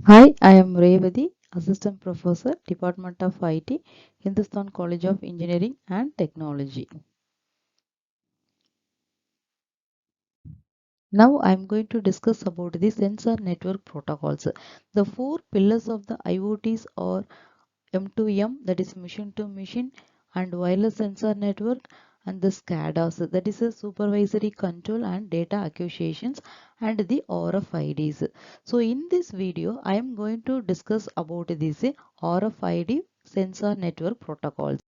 Hi, I am Revati, Assistant Professor, Department of IT, Hindustan College of Engineering and Technology. Now I am going to discuss about the sensor network protocols. The four pillars of the IoTs are M2M, that is machine to machine, and wireless sensor network, and the SCADAs, that is a supervisory control and data acquisitions, and the RFIDs. So in this video, I am going to discuss about this RFID sensor network protocols.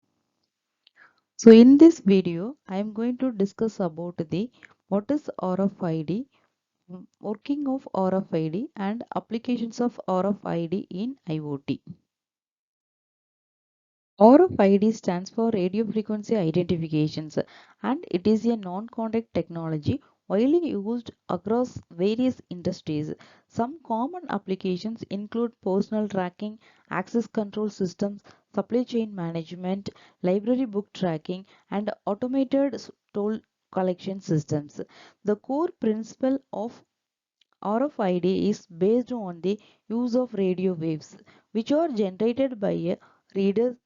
So in this video, I am going to discuss about the what is RFID, working of RFID, and applications of RFID in IoT. RFID stands for radio frequency identifications, and it is a non-contact technology widely used across various industries. Some common applications include personal tracking, access control systems, supply chain management, library book tracking, and automated toll collection systems. The core principle of RFID is based on the use of radio waves, which are generated by a reader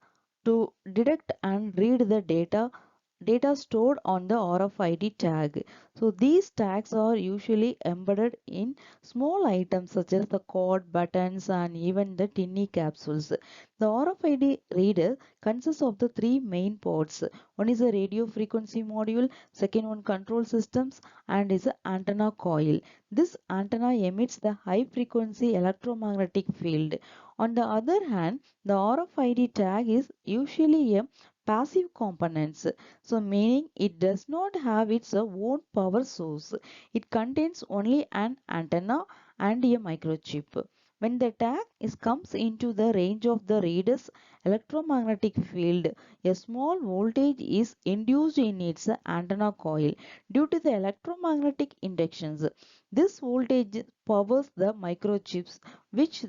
to detect and read the data stored on the RFID tag. So these tags are usually embedded in small items such as the cord, buttons, and even the tinny capsules. The RFID reader consists of the three main parts. One is a radio frequency module, second one control systems, and is an antenna coil. This antenna emits the high frequency electromagnetic field. On the other hand, the RFID tag is usually a passive component, so meaning it does not have its own power source. It contains only an antenna and a microchip. When the tag comes into the range of the reader's electromagnetic field, a small voltage is induced in its antenna coil due to the electromagnetic inductions. This voltage powers the microchips, which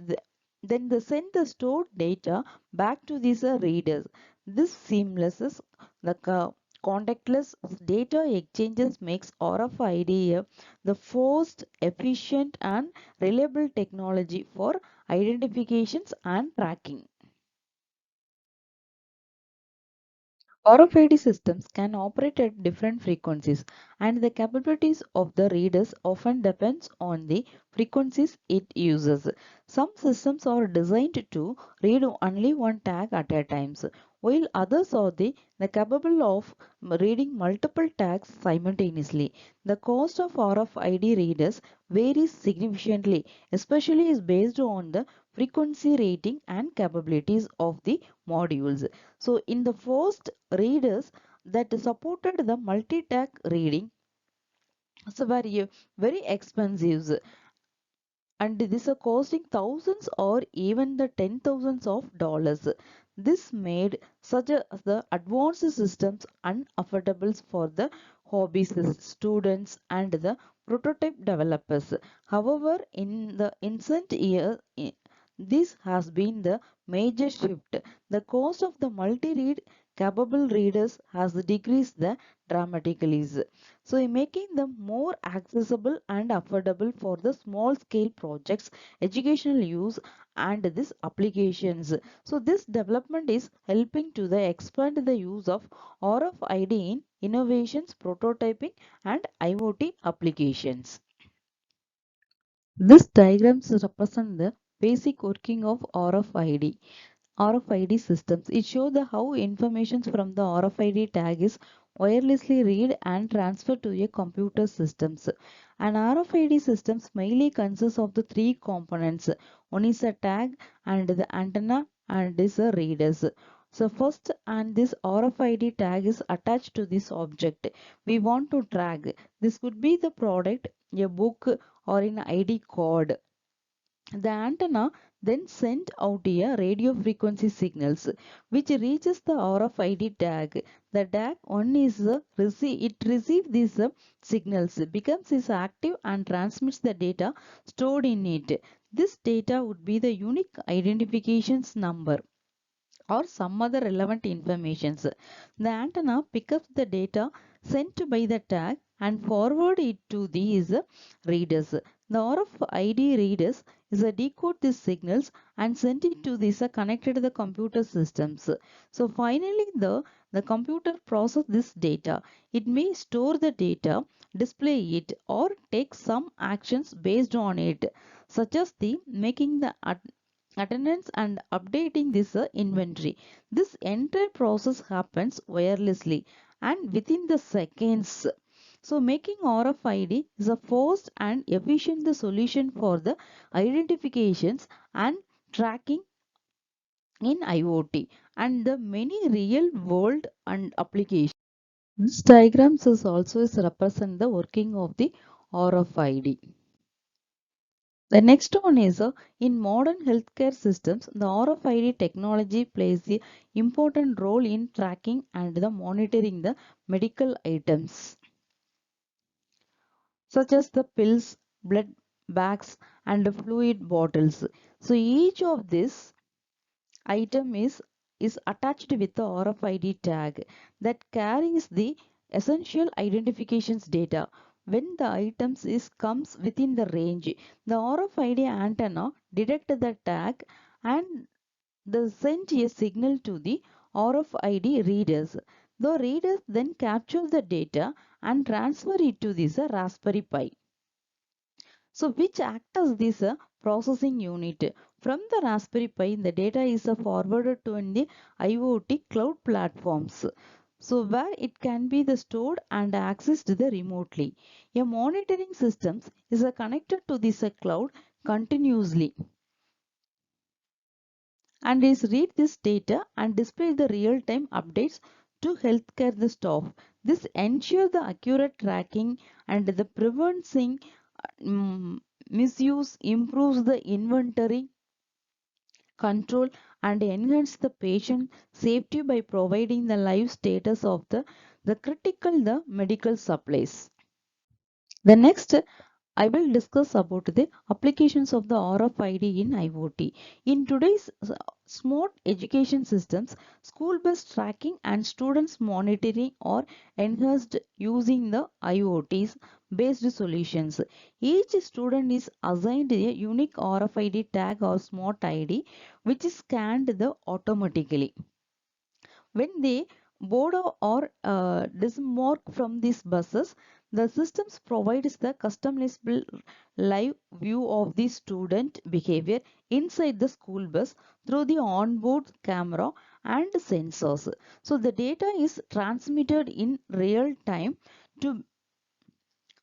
then they send the stored data back to these readers. This seamless, contactless data exchanges makes RFID the first efficient and reliable technology for identifications and tracking. RFID systems can operate at different frequencies, and the capabilities of the readers often depends on the frequencies it uses. Some systems are designed to read only one tag at a time, while others are the capable of reading multiple tags simultaneously. The cost of RFID readers varies significantly, especially is based on the frequency rating and capabilities of the modules. So in the first readers that supported the multi-tag reading, so were very expensive, and this are costing thousands or even the ten thousands of dollars. This made such the advanced systems unaffordable for the hobbyists, students, and the prototype developers. However, in the recent years, this has been the major shift. The cost of the multi-read capable readers has decreased dramatically. So making them more accessible and affordable for the small scale projects, educational use, and this applications. So this development is helping to the expand the use of RFID in innovations, prototyping, and IoT applications. This diagrams represent the basic working of RFID systems. It shows the how information from the RFID tag is wirelessly read and transferred to a computer systems. An RFID systems mainly consists of the three components. One is a tag and the antenna and is a readers. So first, and this RFID tag is attached to this object. We want to track. This could be the product, a book, or an ID card. The antenna then sent out a radio frequency signals which reaches the RFID tag. The tag one is it receives these signals, becomes is active and transmits the data stored in it. This data would be the unique identifications number or some other relevant informations. The antenna picks up the data, sent by the tag and forward it to these readers. The RFID readers is a decode these signals and send it to these connected to the computer systems. So finally the computer process this data. It may store the data, display it, or take some actions based on it, such as the making the attendance and updating this inventory. This entire process happens wirelessly and within the seconds. So making RFID is a fast and efficient solution for the identifications and tracking in IoT and the many real world and applications. This diagrams is also is represent the working of the RFID. The next one is in modern healthcare systems, the RFID technology plays an important role in tracking and the monitoring the medical items such as the pills, blood bags, and the fluid bottles. So each of this item is attached with the RFID tag that carries the essential identifications data. When the items is comes within the range, the RFID antenna detect the tag and they send a signal to the RFID readers. The readers then capture the data and transfer it to this Raspberry Pi. So which act as this processing unit. From the Raspberry Pi, the data is forwarded to in the IoT cloud platforms. So where it can be the stored and accessed the remotely. A monitoring system is connected to this cloud continuously and is read this data and display the real-time updates to healthcare the staff. This ensure the accurate tracking and the preventing mm, misuse, improves the inventory control and enhance the patient safety by providing the live status of the critical the medical supplies. The next I will discuss about the applications of the RFID in IoT. In today's smart education systems, school bus tracking and students monitoring are enhanced using the IoTs based solutions. Each student is assigned a unique RFID tag or smart ID which is scanned automatically. When they board or disembark from these buses, the systems provides the customizable live view of the student behavior inside the school bus through the onboard camera and sensors. So the data is transmitted in real time to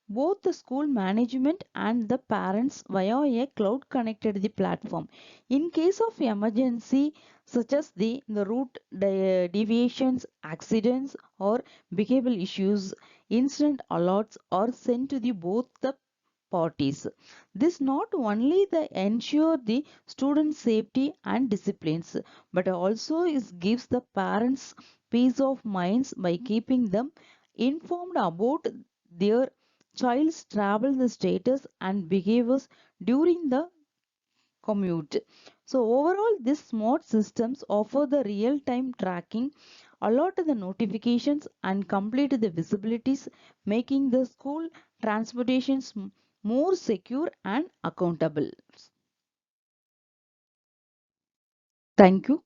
both the school management and the parents via a cloud connected the platform. In case of emergency such as the route deviations, accidents or behavioral issues, instant alerts are sent to the both the parties. This not only the ensure the student safety and disciplines, but also is gives the parents peace of minds by keeping them informed about their child's travel status and behaviors during the commute. So overall, these smart systems offer the real-time tracking, alert the notifications, and complete the visibilities, making the school transportations more secure and accountable. Thank you.